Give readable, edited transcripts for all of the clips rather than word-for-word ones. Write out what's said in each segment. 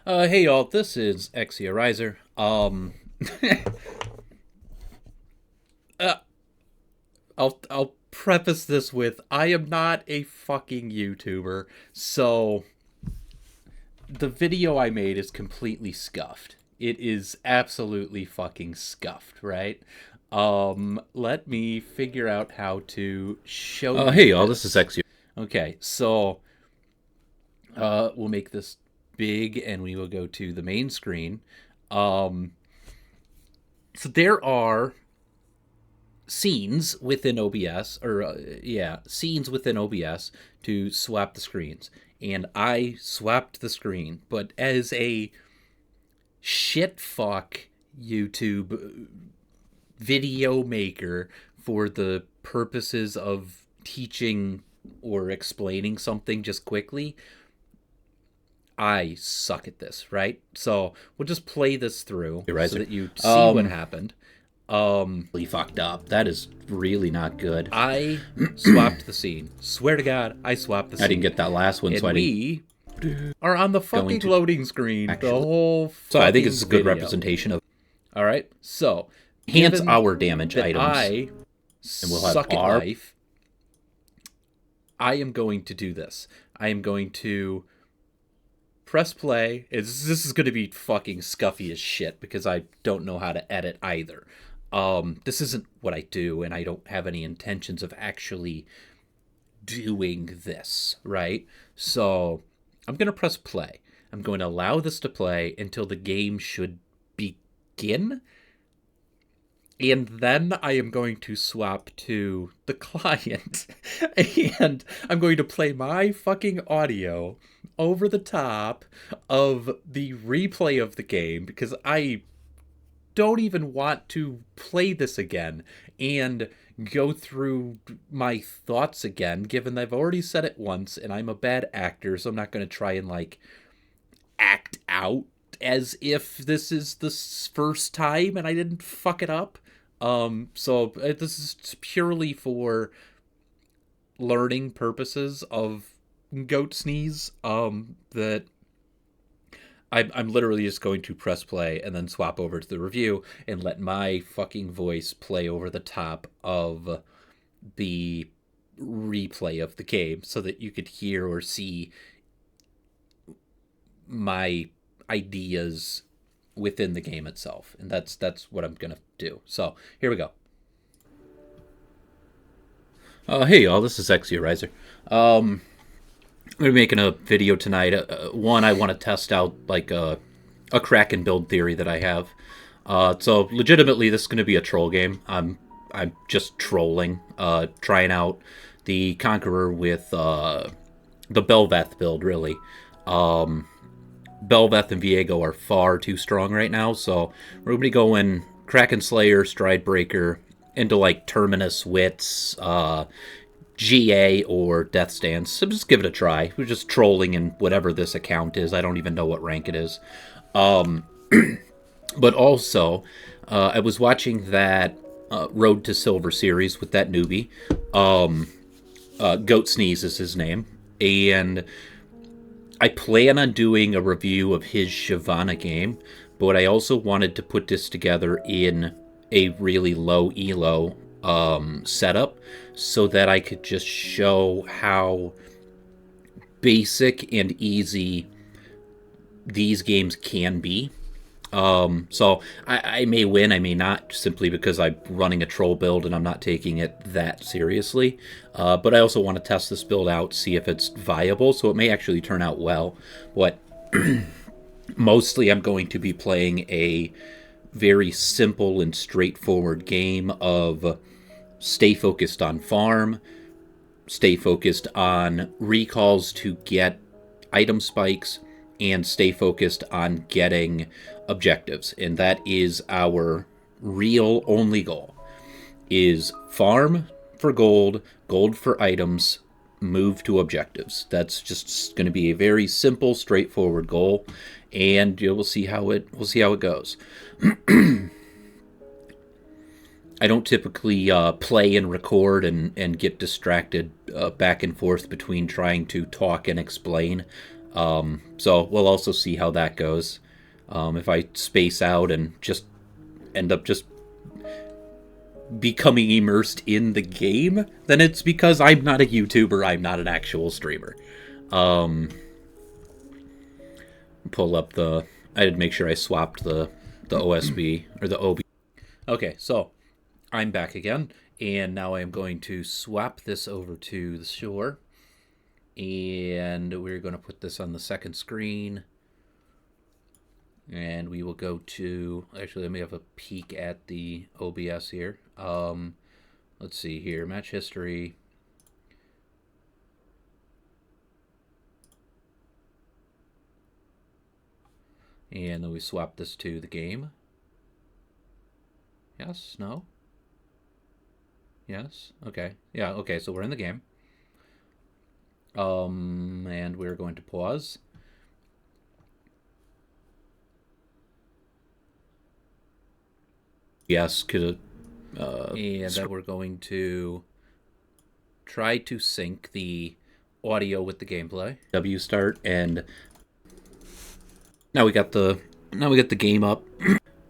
Hey y'all, this is Exia Riser. uh, I'll preface this with I am not a fucking YouTuber, so the video I made is completely scuffed. It is absolutely fucking scuffed, right? Let me figure out how to show you Hey y'all, this is this. Exio. Okay, so we'll make this big and we will go to the main screen. Um, so there are scenes within OBS, scenes within OBS to swap the screens. And I swapped the screen, but as a shit fuck YouTube video maker for the purposes of teaching or explaining something just quickly, I suck at this, right? So we'll just play this through Hey, so Riser. that you see what happened. Really fucked up. That is really not good. I swapped the scene. Swear to God, I swapped the I didn't scene. get that last one, so And I didn't we are on the fucking to loading screen the actually. whole So I think fucking it's a good video. representation of All right. So, enhance given our damage that items, I and we'll have suck at our. life, I am going to do this. I am going to press play. This is going to be fucking scuffy as shit because I don't know how to edit either. This isn't what I do, and I don't have any intentions of actually doing this, right? So I'm going to press play. I'm going to allow this to play until the game should begin. And then I am going to swap to the client. And I'm going to play my fucking audio over the top of the replay of the game because I don't even want to play this again and go through my thoughts again, given I've already said it once and I'm a bad actor, so I'm not going to try and act out as if this is the first time and I didn't fuck it up. So this is purely for learning purposes of goat sneeze. That I'm literally just going to press play and then swap over to the review and let my fucking voice play over the top of the replay of the game so that you could hear or see my ideas within the game itself. And that's what I'm going to do. So, here we go. Hey y'all, this is Exio Riser. I'm gonna be making a video tonight. One, I want to test out a Kraken build theory that I have. So legitimately, this is gonna be a troll game. I'm just trolling, trying out the Conqueror with the Belveth build. Really, Belveth and Viego are far too strong right now, so we're gonna be going Kraken Slayer, Stride Breaker into Terminus Wits, GA or Death Stance. So just give it a try. We're just trolling in whatever this account is. I don't even know what rank it is. But also, I was watching that Road to Silver series with that newbie. Goat Sneeze is his name. And I plan on doing a review of his Shyvana game, but I also wanted to put this together in a really low elo setup so that I could just show how basic and easy these games can be. So I may win, I may not, simply because I'm running a troll build and I'm not taking it that seriously. But I also want to test this build out, see if it's viable, so it may actually turn out well. But mostly I'm going to be playing a very simple and straightforward game of stay focused on farm, stay focused on recalls to get item spikes, and stay focused on getting objectives. And that is our real only goal, is farm for gold, gold for items, move to objectives. That's just going to be a very simple, straightforward goal, and we'll see how it goes. I don't typically play and record and get distracted back and forth between trying to talk and explain. So we'll also see how that goes. If I space out and just end up just becoming immersed in the game, then it's because I'm not a YouTuber, I'm not an actual streamer. Pull up the... I did make sure I swapped the OSB, or the OB. Okay, so I'm back again, and now I'm going to swap this over to the shore, and we're going to put this on the second screen, and we will go to... Actually, let me have a peek at the OBS here. Let's see here, match history. And then we swap this to the game. Yes? No? Yes? Okay. Yeah, okay, so we're in the game. And we're going to pause. Yes, could and then we're going to try to sync the audio with the gameplay. W start, and now we got the game up.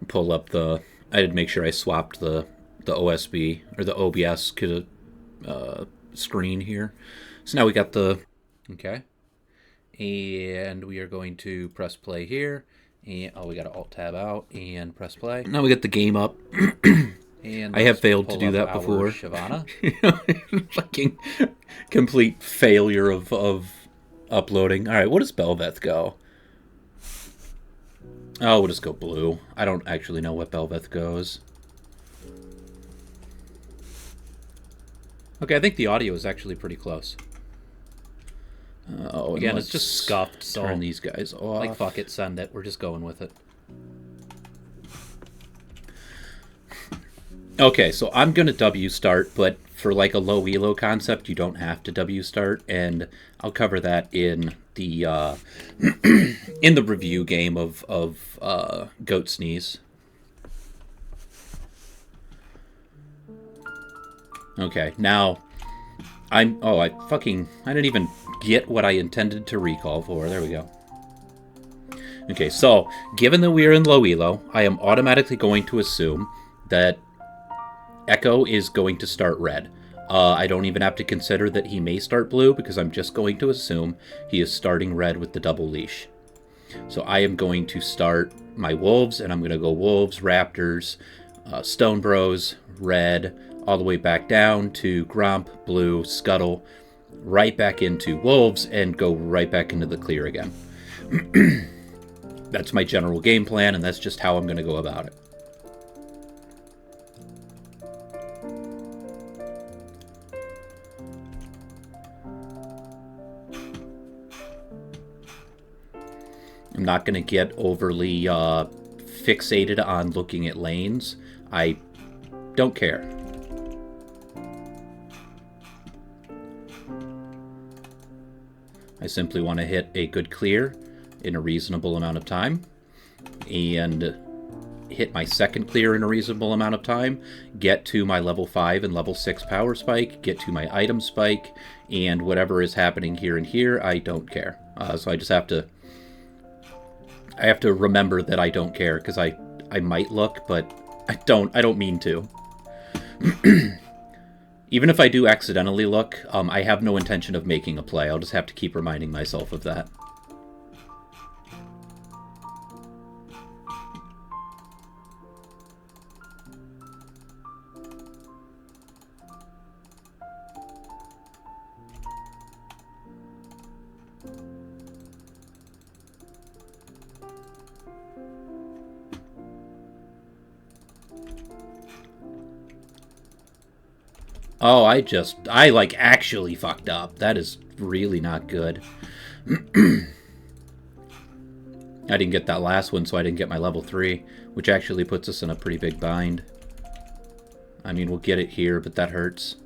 Pull up the... I did make sure I swapped the OSB, or the OBS screen here. So now we got the... Okay. And we are going to press play here. And we got to Alt-Tab out and press play. Now we got the game up. And I have failed to do that before. Shyvana. Fucking complete failure of uploading. All right, what does Belveth go? Oh, we'll just go blue. I don't actually know what Belveth goes. Okay, I think the audio is actually pretty close. Again, it's just scuffed, so turn these guys off. Like, fuck it, send it. We're just going with it. Okay, so I'm going to W start, but for like a low elo concept, you don't have to W start, and I'll cover that in the in the review game of Goat Sneeze. Okay, now I didn't even get what I intended to recall for. There we go. Okay, so given that we are in low elo, I am automatically going to assume that Echo is going to start red. I don't even have to consider that he may start blue, because I'm just going to assume he is starting red with the double leash. So I am going to start my wolves, and I'm going to go wolves, raptors, stone bros, red, all the way back down to grump, blue, scuttle, right back into wolves, and go right back into the clear again. That's my general game plan, and that's just how I'm going to go about it. I'm not going to get overly fixated on looking at lanes. I don't care. I simply want to hit a good clear in a reasonable amount of time, and hit my second clear in a reasonable amount of time, get to my level 5 and level 6 power spike, get to my item spike, and whatever is happening here and here, I don't care. So I just have to... I have to remember that I don't care, because I might look, but I don't mean to. Even if I do accidentally look, I have no intention of making a play. I'll just have to keep reminding myself of that. Oh, I like actually fucked up. That is really not good. I didn't get that last one, so I didn't get my level 3, which actually puts us in a pretty big bind. I mean, we'll get it here, but that hurts.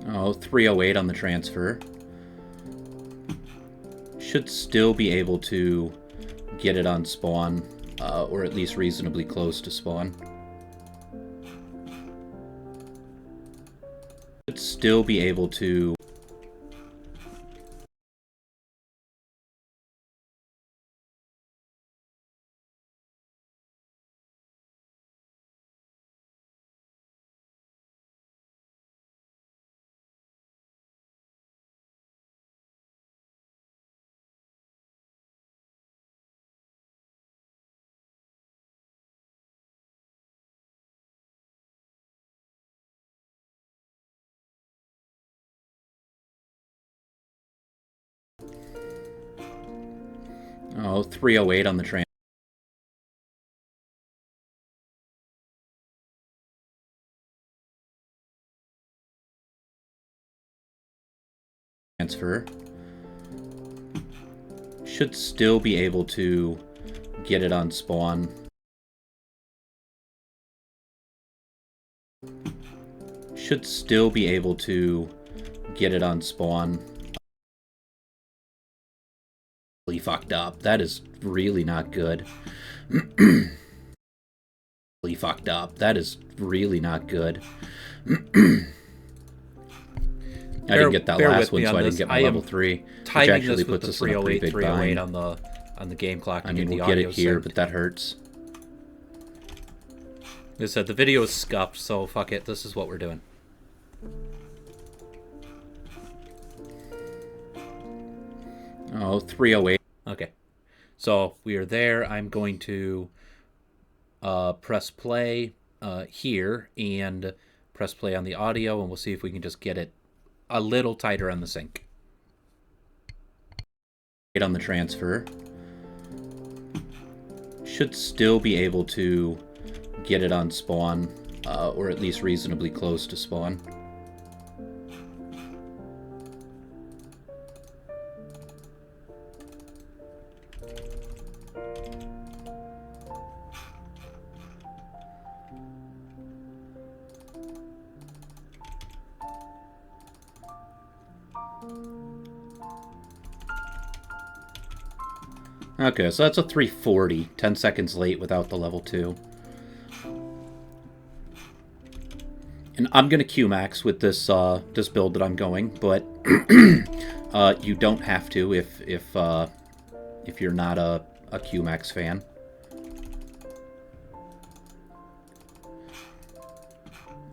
Oh, 308 on the transfer. Should still be able to get it on spawn. or at least reasonably close to spawn. Should still be able to... Oh, 308 on the transfer. Should still be able to get it on spawn. Should still be able to get it on spawn. Really fucked up. That is really not good. Really fucked up. That is really not good. I didn't get that last one, so I didn't get my level 3. Which actually puts us in a pretty big bind. on the game clock. I mean, we'll get it here, but that hurts. Like I said, the video is scuffed, so fuck it. This is what we're doing. Oh, 308. Okay. So we are there. I'm going to press play here and press play on the audio, and we'll see if we can just get it a little tighter on the sync. On the transfer. Should still be able to get it on spawn, or at least reasonably close to spawn. Okay, so that's a 340, 10 seconds late without the level 2. And I'm going to Q-max with this this build that I'm going, but you don't have to if you're not a Q-max fan.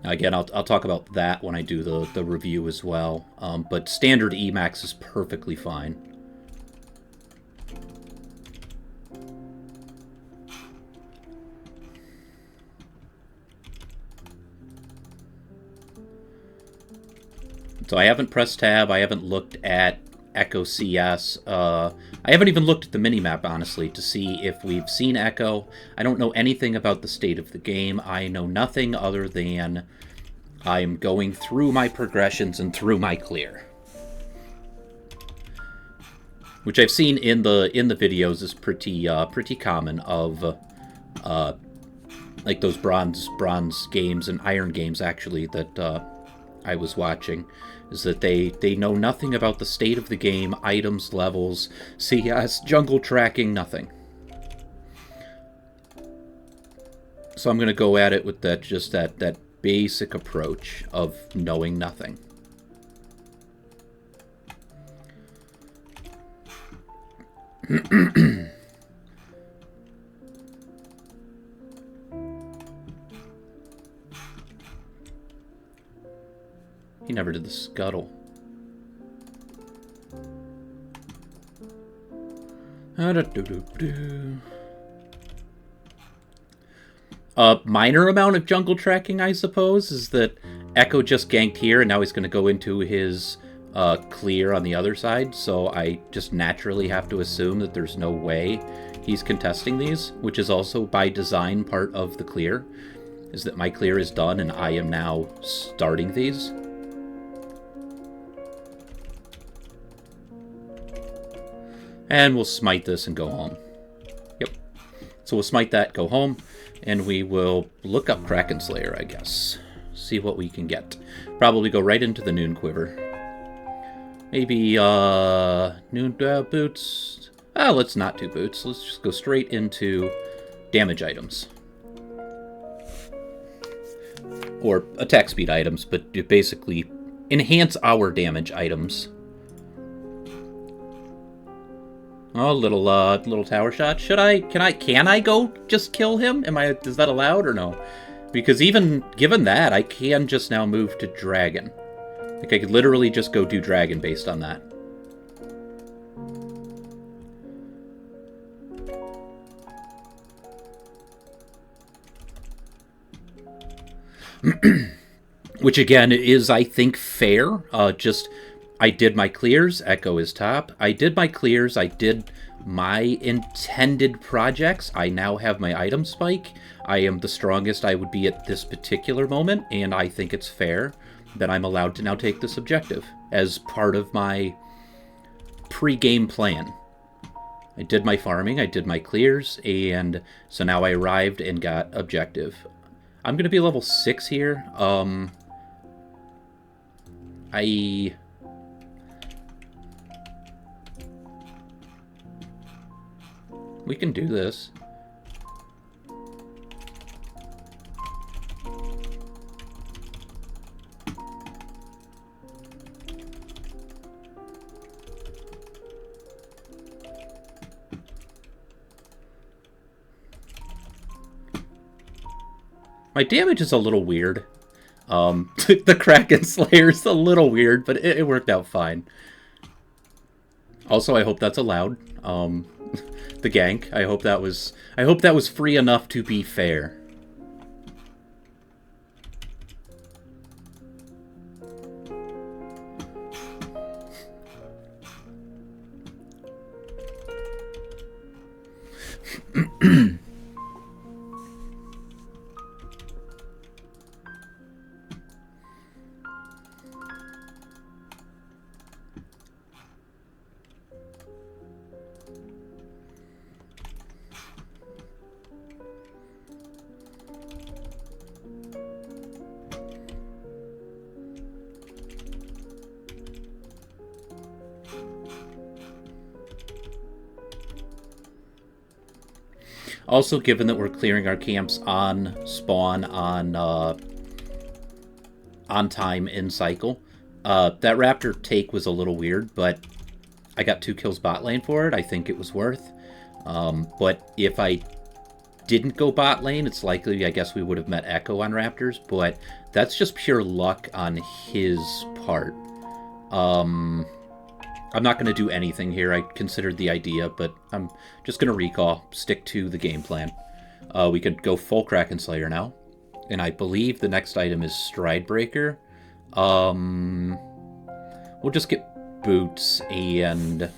Again, I'll talk about that when I do the review as well, but standard Emax is perfectly fine. So I haven't pressed tab, I haven't looked at Echo CS, I haven't even looked at the minimap, honestly, to see if we've seen Echo. I don't know anything about the state of the game. I know nothing other than I'm going through my progressions and through my clear. Which I've seen in the videos is pretty common of like those bronze games and iron games, actually, that I was watching, is that they know nothing about the state of the game, items, levels, CS, jungle tracking, nothing. So I'm going to go at it with that basic approach of knowing nothing. He never did the scuttle. A minor amount of jungle tracking, I suppose, is that Echo just ganked here, and now he's going to go into his clear on the other side, so I just naturally have to assume that there's no way he's contesting these, which is also by design part of the clear, is that my clear is done and I am now starting these. And we'll smite this and go home. Yep. So we'll smite that, go home, and we will look up Kraken Slayer, I guess. See what we can get. Probably go right into the Noon Quiver. Maybe, Noon Boots. Let's not do Boots. Let's just go straight into damage items. Or attack speed items, but basically enhance our damage items. Oh, little tower shot. Can I go just kill him? Is that allowed or no? Because even given that, I can just now move to dragon. Like, I could literally just go do dragon based on that. Which, again, is, I think, fair. I did my clears. Echo is top. I did my clears. I did my intended projects. I now have my item spike. I am the strongest I would be at this particular moment, and I think it's fair that I'm allowed to now take this objective as part of my pre-game plan. I did my farming. I did my clears, and so now I arrived and got objective. I'm going to be level 6 here. We can do this. My damage is a little weird. The Kraken Slayer is a little weird, but it worked out fine. Also, I hope that's allowed. The gank. I hope that was free enough to be fair. Also, given that we're clearing our camps on spawn on time in cycle, that raptor take was a little weird, but I got 2 kills bot lane for it. I think it was worth. But if I didn't go bot lane, it's likely, I guess, we would have met Echo on raptors, but that's just pure luck on his part. I'm not going to do anything here. I considered the idea, but I'm just going to recall, stick to the game plan. We could go full Kraken Slayer now, and I believe the next item is Stride Breaker. We'll just get boots and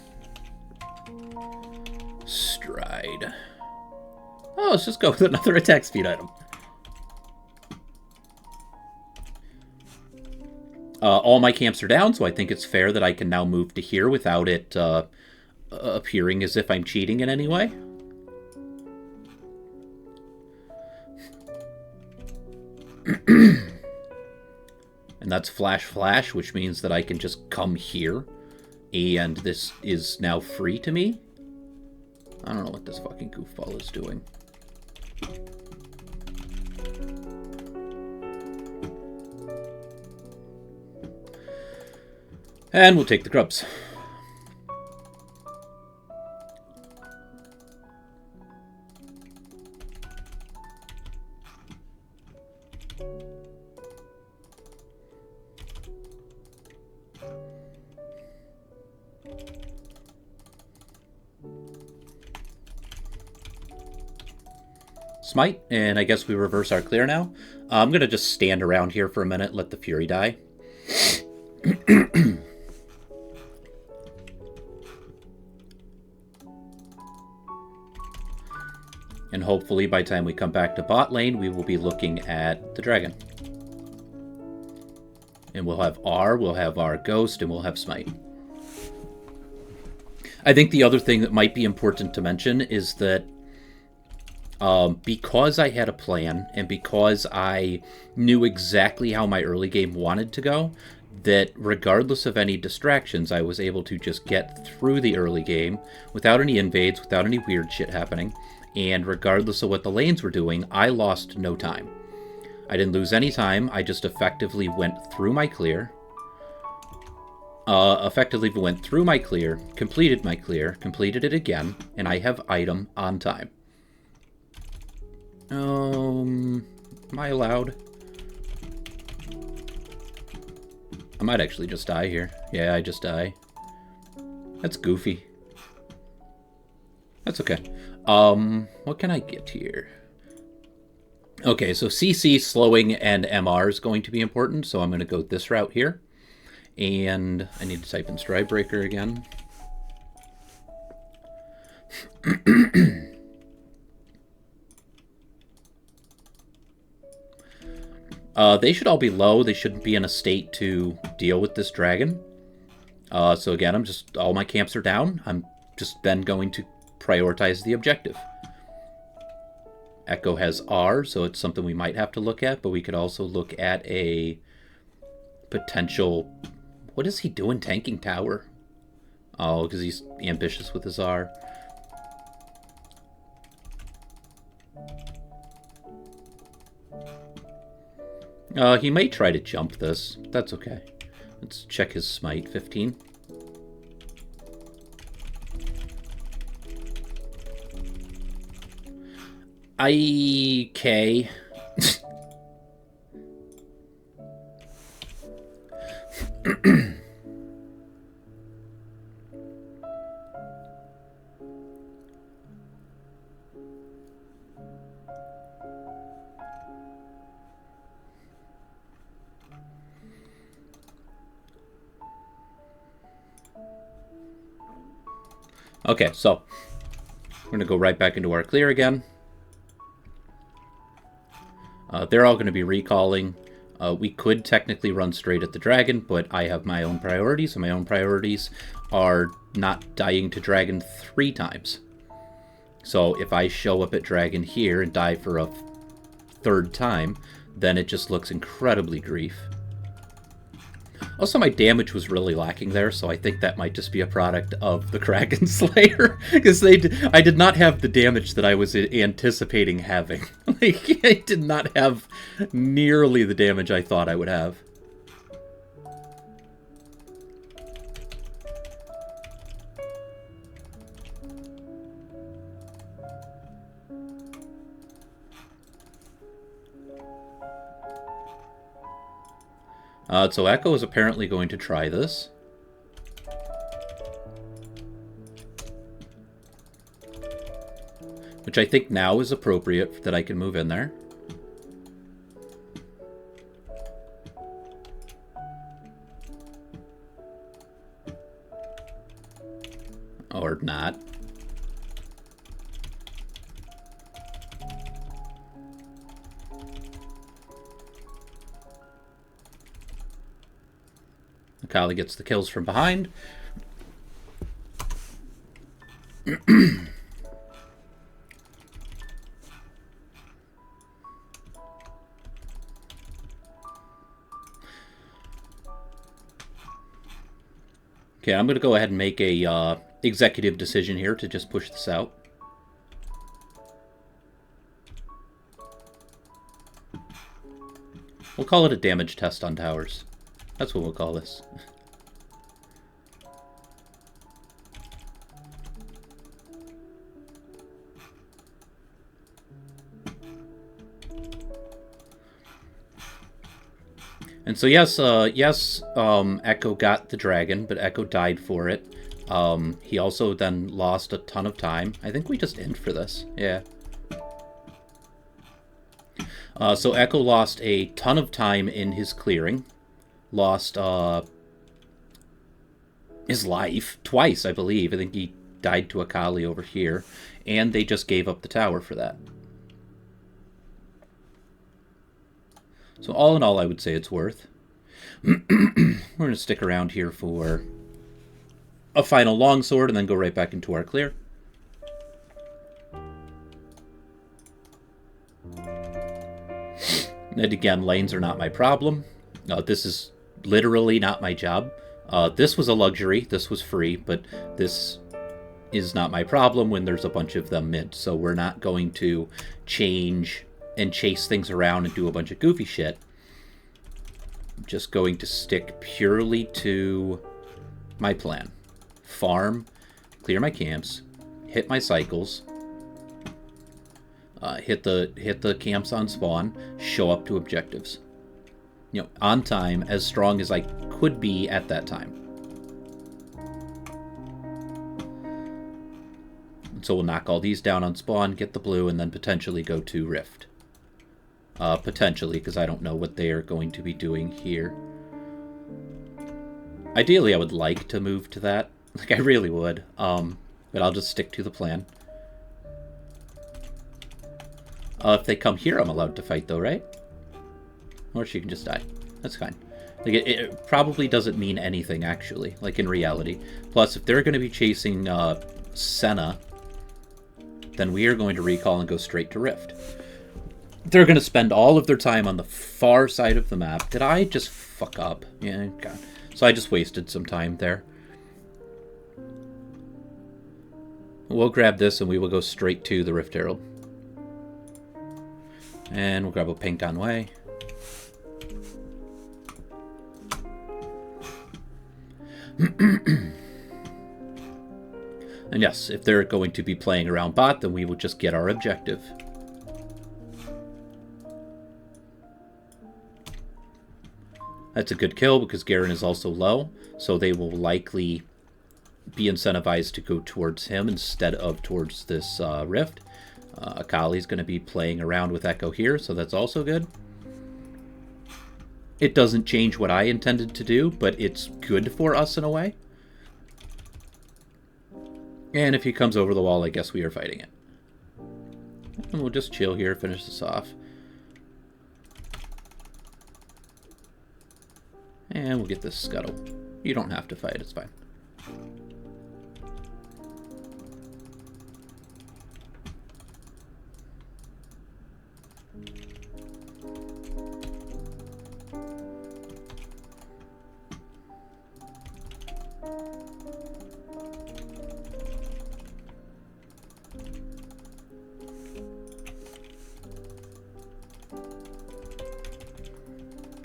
stride. Oh, let's just go with another attack speed item. All my camps are down, so I think it's fair that I can now move to here without it appearing as if I'm cheating in any way. And that's flash, which means that I can just come here, and this is now free to me. I don't know what this fucking goofball is doing. And we'll take the grubs. Smite, and I guess we reverse our clear now. I'm going to just stand around here for a minute, let the Fury die. And hopefully by the time we come back to bot lane, we will be looking at the dragon. And we'll have our Ghost, and we'll have Smite. I think the other thing that might be important to mention is that because I had a plan, and because I knew exactly how my early game wanted to go, that regardless of any distractions, I was able to just get through the early game without any invades, without any weird shit happening, and regardless of what the lanes were doing, I lost no time. I didn't lose any time. I just effectively went through my clear. Completed my clear, completed it again, and I have item on time. Am I allowed? I might actually just die here. Yeah, I just die. That's goofy. That's okay. What can I get here? Okay, so CC, slowing, and MR is going to be important, so I'm going to go this route here. And I need to type in Stride Breaker again. They should all be low. They shouldn't be in a state to deal with this dragon. So again, all my camps are down. I'm just then going to prioritize the objective. Echo has R, so it's something we might have to look at, but we could also look at a potential... What is he doing tanking tower? Oh, because he's ambitious with his R. He may try to jump this. That's okay. Let's check his smite. 15. Okay. Okay, so we're going to go right back into our clear again. They're all going to be recalling. We could technically run straight at the dragon, but I have my own priorities, and my own priorities are not dying to dragon 3 times. So if I show up at dragon here and die for a 3rd time, then it just looks incredibly grief. Also, my damage was really lacking there, so I think that might just be a product of the Kraken Slayer, because I did not have the damage that I was anticipating having. Like, I did not have nearly the damage I thought I would have. So Echo is apparently going to try this. Which I think now is appropriate that I can move in there. Or not. Kali gets the kills from behind. Okay, I'm going to go ahead and make a executive decision here to just push this out. We'll call it a damage test on towers. That's what we'll call this. And so yes, Echo got the dragon, but Echo died for it. He also then lost a ton of time. I think we just end for this. Yeah. So Echo lost a ton of time in his clearing. Lost his life twice, I believe. I think he died to Akali over here. And they just gave up the tower for that. So all in all, I would say it's worth. We're going to stick around here for a final longsword and then go right back into our clear. And again, lanes are not my problem. This is literally not my job. This was a luxury. This was free, but this is not my problem when there's a bunch of them mid. So we're not going to change and chase things around and do a bunch of goofy shit. I'm just going to stick purely to my plan. Farm, clear my camps, hit my cycles, hit the camps on spawn, show up to objectives. You know, on time, as strong as I could be at that time. So we'll knock all these down on spawn, get the blue, and then potentially go to Rift. Potentially, because I don't know what they are going to be doing here. Ideally, I would like to move to that. Like, I really would. But I'll just stick to the plan. If they come here, I'm allowed to fight, though, right? Or she can just die. That's fine. Like, it probably doesn't mean anything, actually, like, in reality. Plus, if they're going to be chasing Senna, then we are going to recall and go straight to Rift. They're going to spend all of their time on the far side of the map. Did I just fuck up? Yeah, God. So I just wasted some time there. We'll grab this and we will go straight to the Rift Herald. And we'll grab a pink on way. And yes, if they're going to be playing around bot, then we will just get our objective. That's a good kill because Garen is also low, so they will likely be incentivized to go towards him instead of towards this Rift. Akali's going to be playing around with Echo here, so that's also good. It doesn't change what I intended to do, but it's good for us in a way. And if he comes over the wall, I guess we are fighting it. And we'll just chill here, finish this off. And we'll get this scuttle. You don't have to fight, it's fine.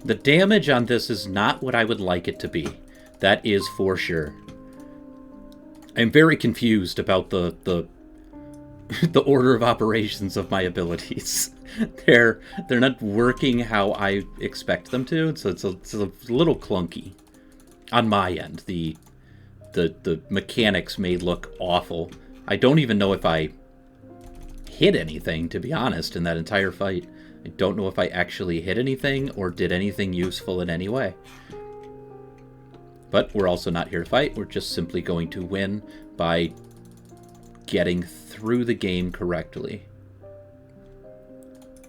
The damage on this is not what I would like it to be. That is for sure. I'm very confused about the the order of operations of my abilities. They're not working how I expect them to, so it's a little clunky on my end. The mechanics may look awful. I don't even know if I hit anything, to be honest, in that entire fight. I don't know if I actually hit anything or did anything useful in any way. But we're also not here to fight. We're just simply going to win by getting through the game correctly.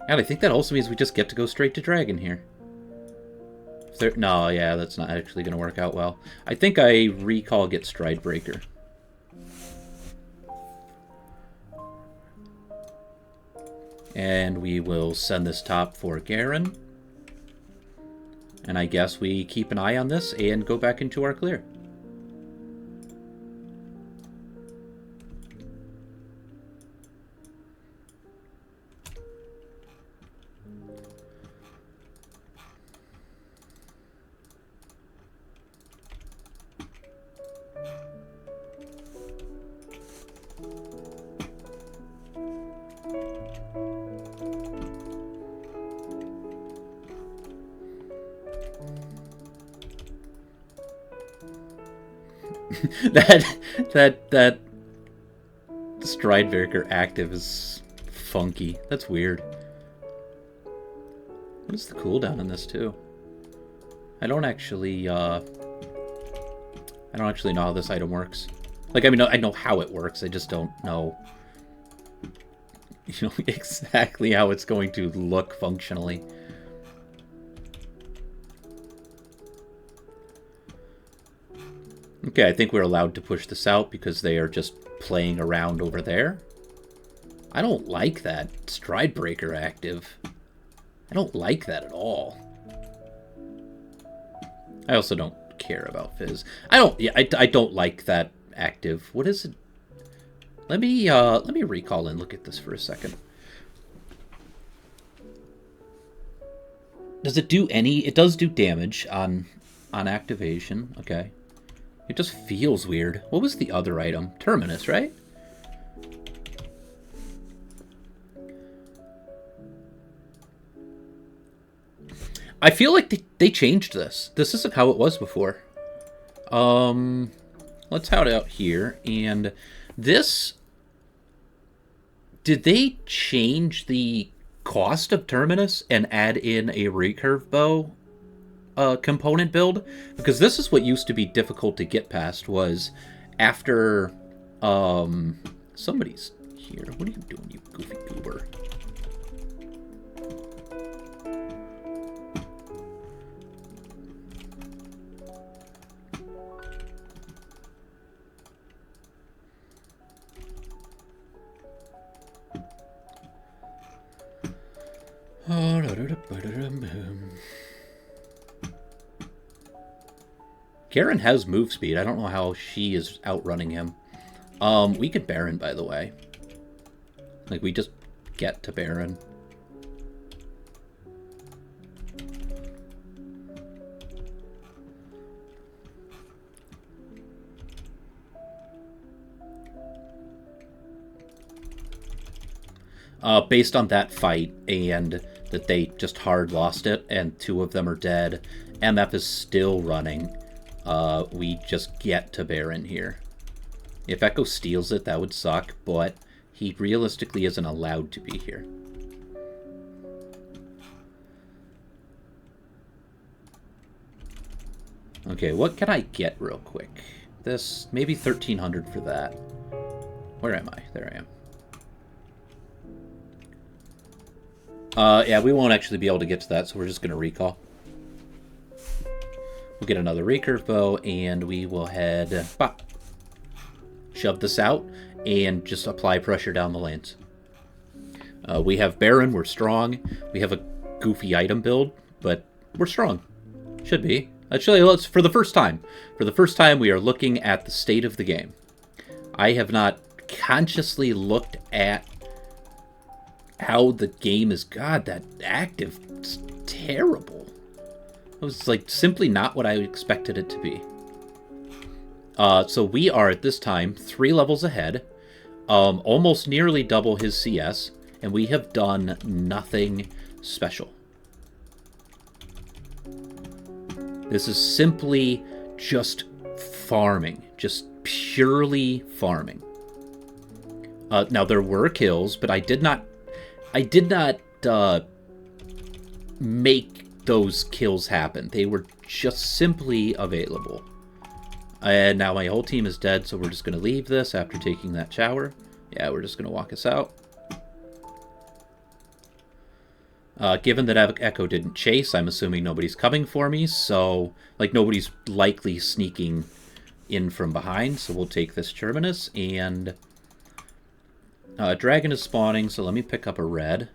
And I think that also means we just get to go straight to Dragon here. No, yeah, that's not actually going to work out well. I think I recall get Stride Breaker. And we will send this top for Garen. And I guess we keep an eye on this and go back into our clear. that Stride Breaker active is funky. That's weird. What is the cooldown on this too? I don't actually know how this item works. Like, I mean, I know how it works. I just don't know, exactly how it's going to look functionally. Okay, I think we're allowed to push this out because they are just playing around over there. I don't like that Stride Breaker active. I don't like that at all. I also don't care about Fizz. I don't like that active. What is it? Let me recall and look at this for a second. Does it do any? It does do damage on activation. Okay. It just feels weird. What was the other item? Terminus, right? I feel like they changed this. This isn't how it was before. Let's head out here. And this... Did they change the cost of Terminus and add in a recurve bow component build? Because this is what used to be difficult to get past, was after... somebody's here. What are you doing, you goofy goober? Karen has move speed. I don't know how she is outrunning him. We could Baron, by the way. Like, we just get to Baron. Based on that fight and that they just hard lost it and 2 of them are dead, MF is still running. We just get to Baron here. If Echo steals it, that would suck, but he realistically isn't allowed to be here. Okay, what can I get real quick? This, maybe 1,300 for that. Where am I? There I am. Yeah, we won't actually be able to get to that, so we're just going to recall. We'll get another recurve bow, and we will head... Bop. Shove this out, and just apply pressure down the lanes. We have Baron, we're strong. We have a goofy item build, but we're strong. Should be. Actually, let's, for the first time. For the first time, we are looking at the state of the game. I have not consciously looked at how the game is... God, that active is terrible. It was, like, simply not what I expected it to be. So we are, at this time, 3 levels ahead. Almost nearly double his CS. And we have done nothing special. This is simply just farming. Just purely farming. Now, there were kills, but I did not make those kills happen. They were just simply available. And now my whole team is dead, so we're just going to leave this after taking that shower. Yeah, we're just going to walk us out. Given that Echo didn't chase, I'm assuming nobody's coming for me, so... Like, nobody's likely sneaking in from behind, so we'll take this Terminus, and... Dragon is spawning, so let me pick up a red.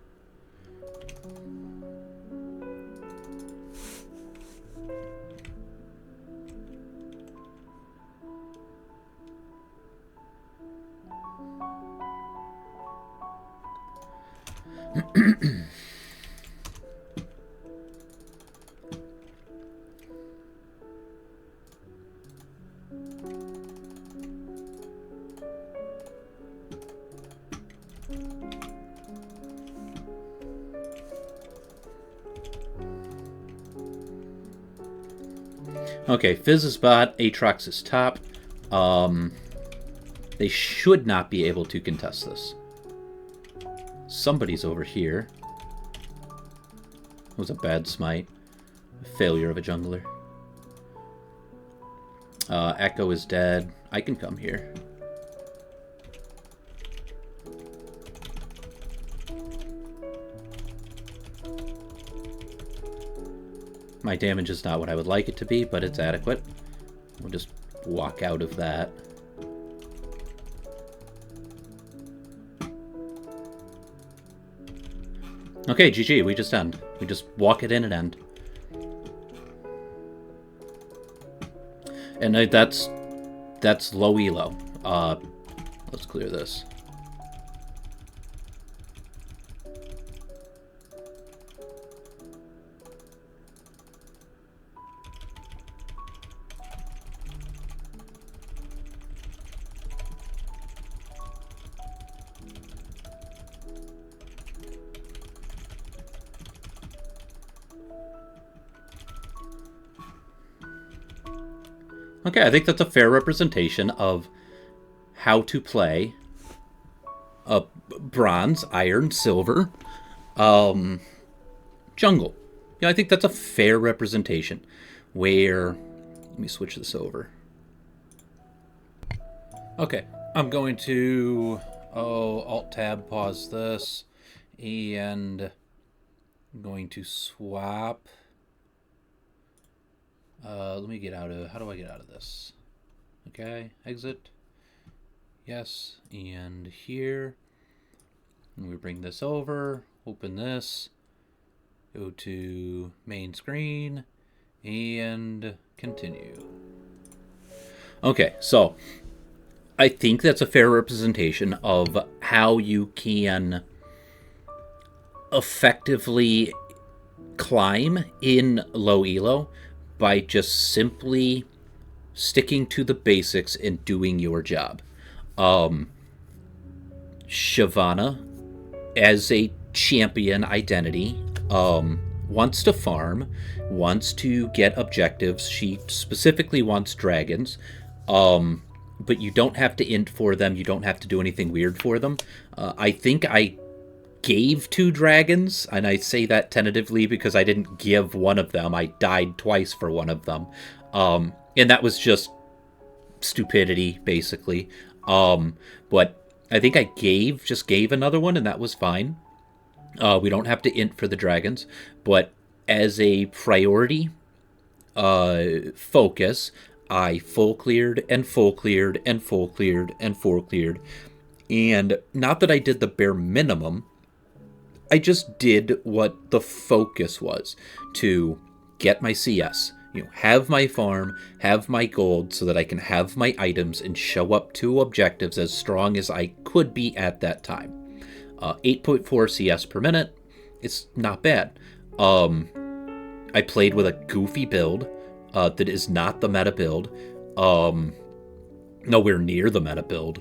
Okay, Fizz is bot, Aatrox is top. They should not be able to contest this. Somebody's over here. It was a bad smite. Failure of a jungler. Echo is dead. I can come here. My damage is not what I would like it to be, but it's adequate. We'll just walk out of that. Okay, GG, we just end. We just walk it in and end. And that's low elo. Let's clear this. Okay, I think that's a fair representation of how to play a bronze, iron, silver jungle. Yeah, I think that's a fair representation. Where, let me switch this over. Okay, I'm going to Alt-Tab, pause this, and I'm going to swap. Let me get out of, how do I get out of this? Okay, exit. Yes, and here. And we bring this over, open this, go to main screen, and continue. Okay, so I think that's a fair representation of how you can effectively climb in low elo by just simply sticking to the basics and doing your job. Shyvana, as a champion identity, wants to farm, wants to get objectives. She specifically wants dragons, but you don't have to int for them. You don't have to do anything weird for them. I think I gave 2 dragons, and I say that tentatively because I didn't give one of them. I died twice for one of them. And that was just stupidity, basically. But I think I just gave another one, and that was fine. We don't have to int for the dragons, but as a priority focus, I full cleared and full cleared and full cleared and full cleared. And not that I did the bare minimum, I just did what the focus was, to get my CS, have my farm, have my gold, so that I can have my items and show up to objectives as strong as I could be at that time. 8.4 CS per minute, it's not bad. I played with a goofy build that is not the meta build, nowhere near the meta build.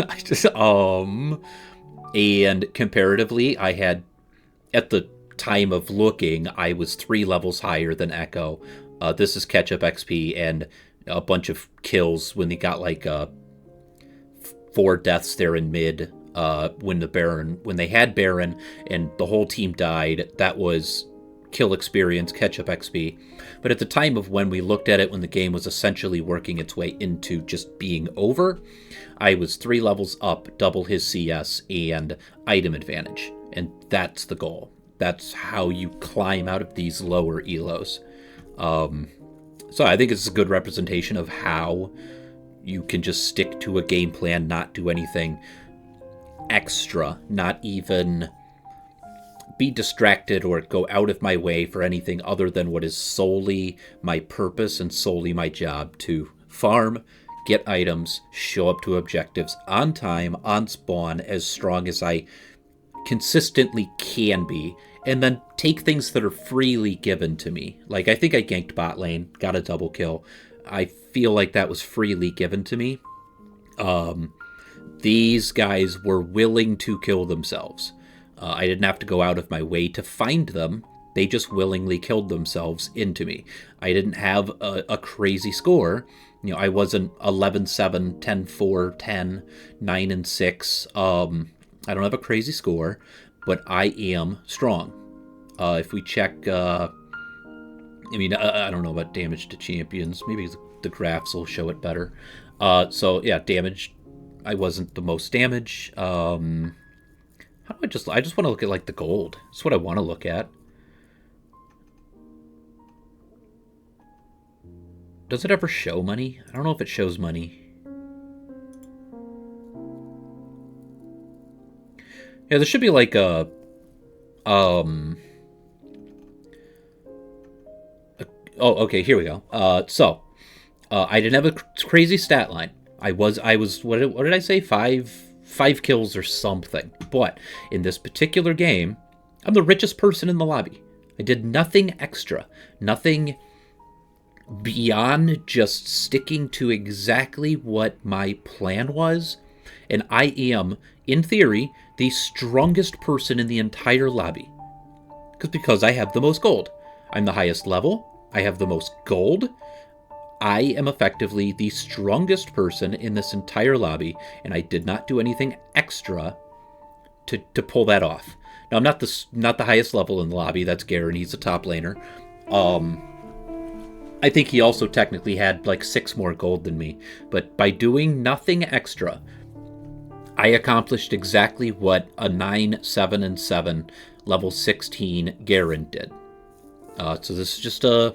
I just and comparatively, I had, at the time of looking, I was 3 levels higher than Echo. This is catch-up XP and a bunch of kills when they got like 4 deaths there in mid. When they had Baron and the whole team died, that was kill experience, catch-up XP. But at the time of when we looked at it, when the game was essentially working its way into just being over, I was 3 levels up, double his CS, and item advantage. And that's the goal. That's how you climb out of these lower elos. So I think it's a good representation of how you can just stick to a game plan, not do anything extra, not even be distracted or go out of my way for anything other than what is solely my purpose and solely my job: to farm, get items, show up to objectives on time, on spawn, as strong as I consistently can be, and then take things that are freely given to me. Like, I think I ganked bot lane, got a double kill. I feel like that was freely given to me. These guys were willing to kill themselves. I didn't have to go out of my way to find them. They just willingly killed themselves into me. I didn't have a crazy score. I wasn't 11-7, 10-4, 10, 9-6. I don't have a crazy score, but I am strong. If we check, I don't know about damage to champions. Maybe the graphs will show it better. So yeah, damage. I wasn't the most damage. How do I just want to look at like the gold. That's what I want to look at. Does it ever show money? I don't know if it shows money. Yeah, there should be like a oh, okay, here we go. I didn't have a crazy stat line. I was what did I say? Five kills or something. But in this particular game, I'm the richest person in the lobby. I did nothing extra, nothing beyond just sticking to exactly what my plan was, and I am, in theory, the strongest person in the entire lobby. Because I have the most gold. I'm the highest level. I have the most gold. I am effectively the strongest person in this entire lobby, and I did not do anything extra to pull that off. Now, I'm not the highest level in the lobby. That's Garen. He's a top laner. I think he also technically had like 6 more gold than me. But by doing nothing extra, I accomplished exactly what a 9, 7, and 7 level 16 Garen did. So this is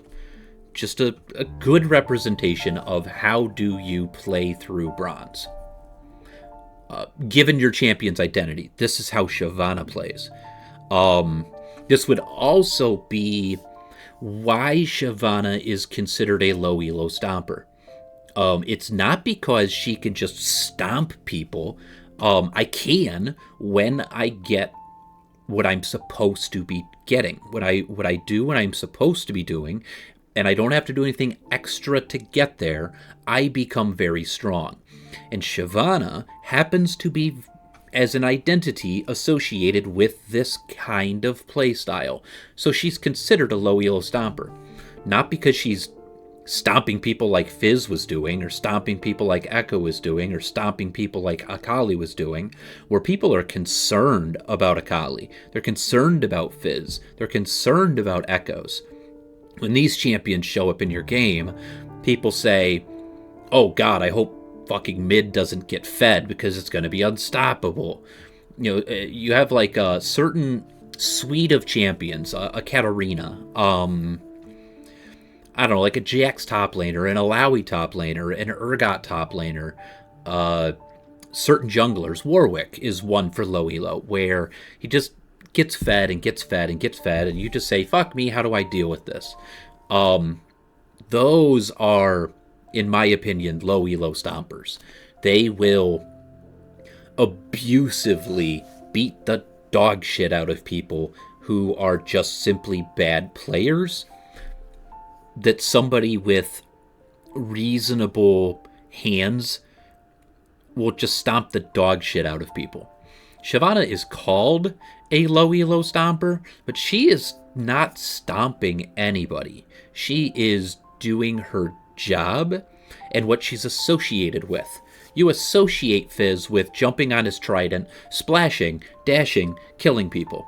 just a good representation of how do you play through bronze. Given your champion's identity, this is how Shyvana plays. This would also be why Shyvana is considered a low elo stomper. It's not because she can just stomp people. I can when I get what I'm supposed to be getting. What I do when I'm supposed to be doing, and I don't have to do anything extra to get there, I become very strong. And Shyvana happens to be, as an identity, associated with this kind of playstyle. So she's considered a low elo stomper. Not because she's stomping people like Fizz was doing, or stomping people like Echo was doing, or stomping people like Akali was doing, where people are concerned about Akali. They're concerned about Fizz. They're concerned about Echoes. When these champions show up in your game, people say, oh god, I hope fucking mid doesn't get fed because it's going to be unstoppable. You know, you have like a certain suite of champions, a Katarina, I don't know, like a Jax top laner, an Alawi top laner, an Urgot top laner, certain junglers. Warwick is one for low elo, where he just gets fed and gets fed and gets fed, and you just say, fuck me, how do I deal with this? Those are, in my opinion, low elo stompers. They will abusively beat the dog shit out of people who are just simply bad players, that somebody with reasonable hands will just stomp the dog shit out of people. Shyvana is called a low elo stomper, but she is not stomping anybody. She is doing her job and what she's associated with. You associate Fizz with jumping on his trident, splashing, dashing, killing people.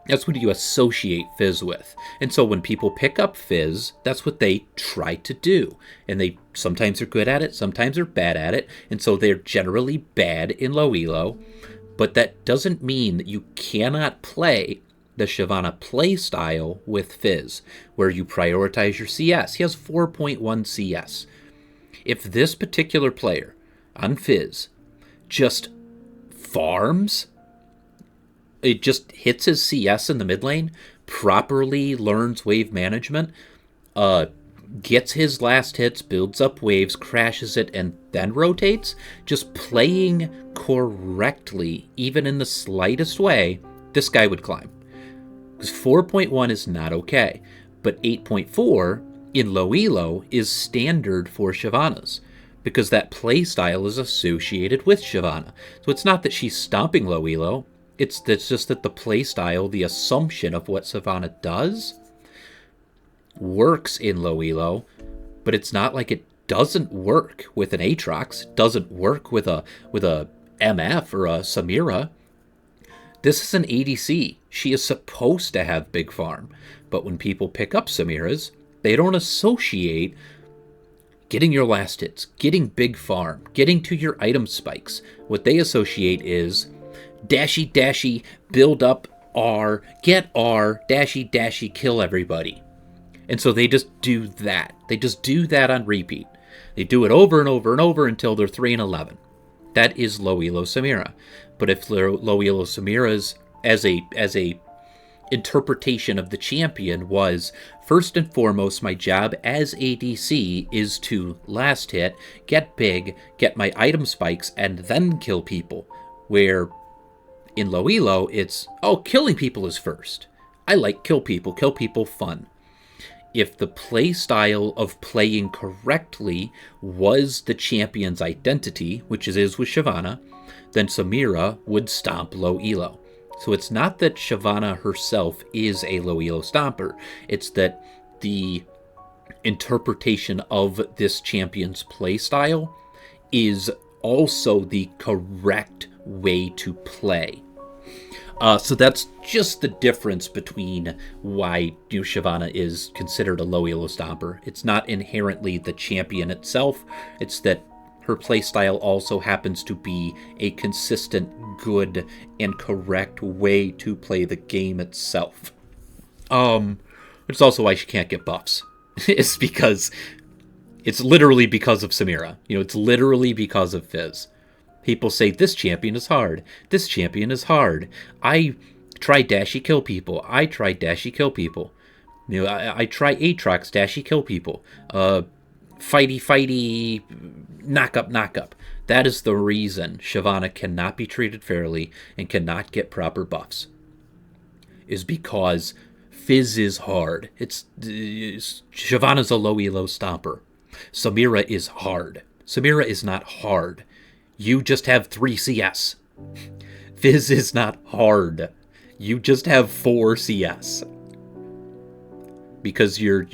That's what you associate Fizz with. And so when people pick up Fizz, that's what they try to do. And they sometimes are good at it, sometimes they're bad at it, and so they're generally bad in low elo. But that doesn't mean that you cannot play the Shyvana playstyle with Fizz, where you prioritize your CS. He has 4.1 CS. If this particular player on Fizz just farms, it just hits his CS in the mid lane, properly learns wave management, gets his last hits, builds up waves, crashes it, and then rotates, just playing correctly, even in the slightest way, this guy would climb. Because 4.1 is not okay, but 8.4 in low elo is standard for Shyvanas, because that playstyle is associated with Shyvana. So it's not that she's stomping low elo, it's just that the playstyle, the assumption of what Shyvana does, works in low elo, but it's not like it doesn't work with an Aatrox, doesn't work with a MF or a Samira. This is an ADC. She is supposed to have big farm, but when people pick up Samiras, they don't associate getting your last hits, getting big farm, getting to your item spikes. What they associate is dashy dashy, build up R, get R, dashy dashy, kill everybody. And so they just do that. They just do that on repeat. They do it over and over and over until they're 3 and 11. That is low elo Samira. But if they're low elo Samiras as a interpretation of the champion was, first and foremost, my job as ADC is to last hit, get big, get my item spikes, and then kill people. Where in low elo, it's, oh, killing people is first. I like kill people fun. If the play style of playing correctly was the champion's identity, which it is with Shyvana, then Samira would stomp low elo. So it's not that Shyvana herself is a low elo stomper, it's that the interpretation of this champion's playstyle is also the correct way to play. So that's just the difference between why Shyvana is considered a low elo stomper. It's not inherently the champion itself, it's that her playstyle also happens to be a consistent, good, and correct way to play the game itself. It's also why she can't get buffs. It's literally because of Samira. It's literally because of Fizz. People say, this champion is hard. This champion is hard. I try dashy kill people. I try dashy kill people. I try Aatrox dashy kill people. Fighty, knock up. That is the reason Shyvana cannot be treated fairly and cannot get proper buffs. Is because Fizz is hard. Shyvana's a low elo stomper. Samira is hard. Samira is not hard. You just have 3 CS. Fizz is not hard. You just have 4 CS. Because you're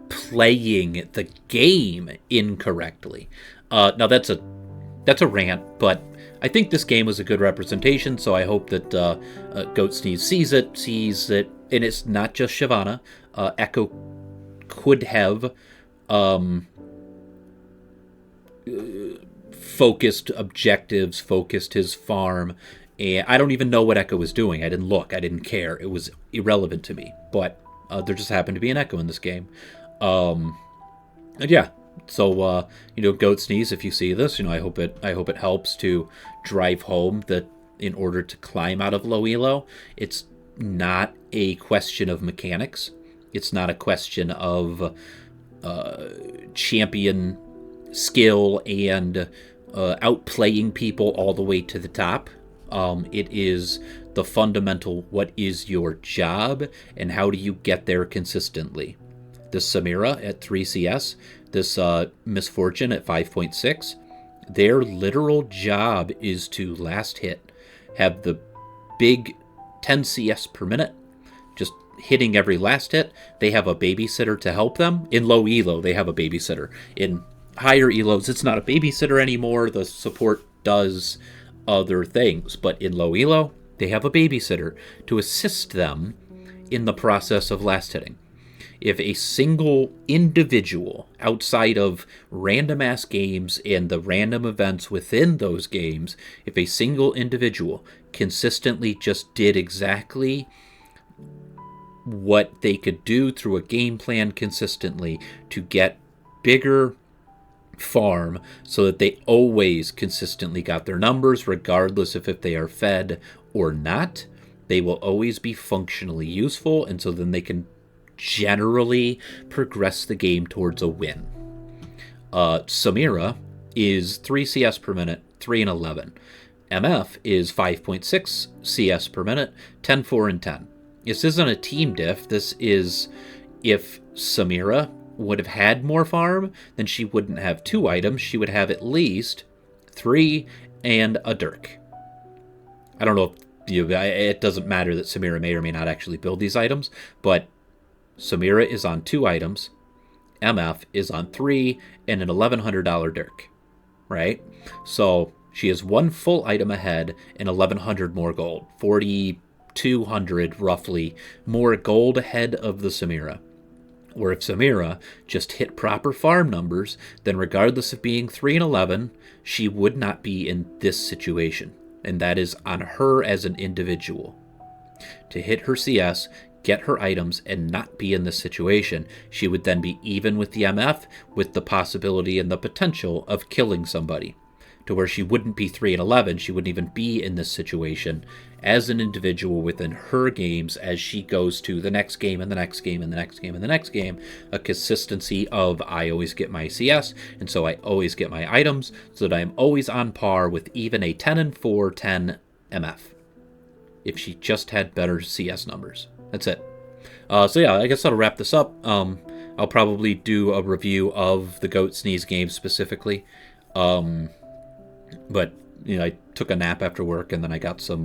playing the game incorrectly. Now that's a rant, but I think this game was a good representation, so I hope that Goat Sneeze sees it, and it's not just Shyvana. Echo could have focused objectives, focused his farm, and I don't even know what Echo was doing. I didn't look, I didn't care. It was irrelevant to me, but there just happened to be an Echo in this game. And yeah, so Goat Sneeze, if you see this, I hope it helps to drive home that in order to climb out of low elo, it's not a question of mechanics. It's not a question of champion skill and outplaying people all the way to the top. It is the fundamental, what is your job and how do you get there consistently. This Samira at 3 CS, this Misfortune at 5.6, their literal job is to last hit, have the big 10 CS per minute, just hitting every last hit. They have a babysitter to help them. In low elo, they have a babysitter. In higher elos, it's not a babysitter anymore. The support does other things, but in low elo, they have a babysitter to assist them in the process of last hitting. If a single individual outside of random ass games and the random events within those games, if a single individual consistently just did exactly what they could do through a game plan consistently to get bigger farm so that they always consistently got their numbers regardless of if they are fed or not, they will always be functionally useful, and so then they can generally progress the game towards a win. Samira is 3 CS per minute, 3 and 11. MF is 5.6 CS per minute, 10, 4, and 10. This isn't a team diff. This is if Samira would have had more farm, then she wouldn't have 2 items. She would have at least 3 and a Dirk. I don't know if it doesn't matter that Samira may or may not actually build these items, but Samira is on 2 items, MF is on 3, and an $1,100 Dirk, right? So she is 1 full item ahead and 1,100 more gold, 4,200 roughly more gold ahead of the Samira. Or if Samira just hit proper farm numbers, then regardless of being 3 and 11, she would not be in this situation. And that is on her as an individual. To hit her CS, get her items, and not be in this situation, she would then be even with the MF with the possibility and the potential of killing somebody. to where she wouldn't be 3-11. She wouldn't even be in this situation as an individual within her games as she goes to the next game and the next game and the next game and the next game. A consistency of I always get my CS, and so I always get my items, so that I'm always on par with even a 10-4, 10 MF. If she just had better CS numbers. That's it. So yeah, I guess that'll wrap this up. I'll probably do a review of the Goat Sneeze game specifically. But I took a nap after work, and then I got some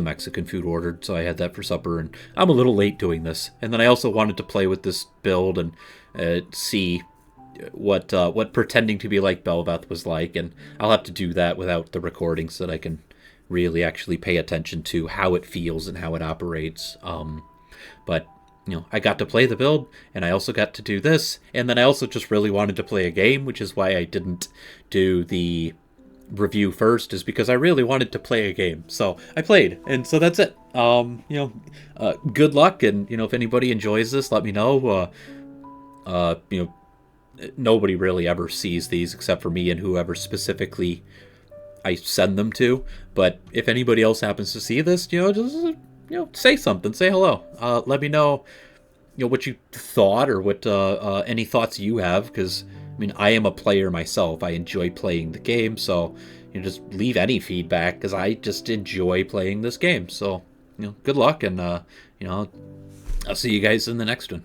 Mexican food ordered, so I had that for supper, and I'm a little late doing this. And then I also wanted to play with this build and see what pretending to be like Belveth was like, and I'll have to do that without the recording so that I can really actually pay attention to how it feels and how it operates. But I got to play the build, and I also got to do this, and then I also just really wanted to play a game, which is why I didn't do the review first, is because I really wanted to play a game. So I played, and so that's it. Good luck, and if anybody enjoys this, let me know. Nobody really ever sees these except for me and whoever specifically I send them to. But if anybody else happens to see this, just say something, say hello. Let me know, what you thought, or what any thoughts you have, because I am a player myself. I enjoy playing the game, so just leave any feedback, because I just enjoy playing this game. So good luck, and I'll see you guys in the next one.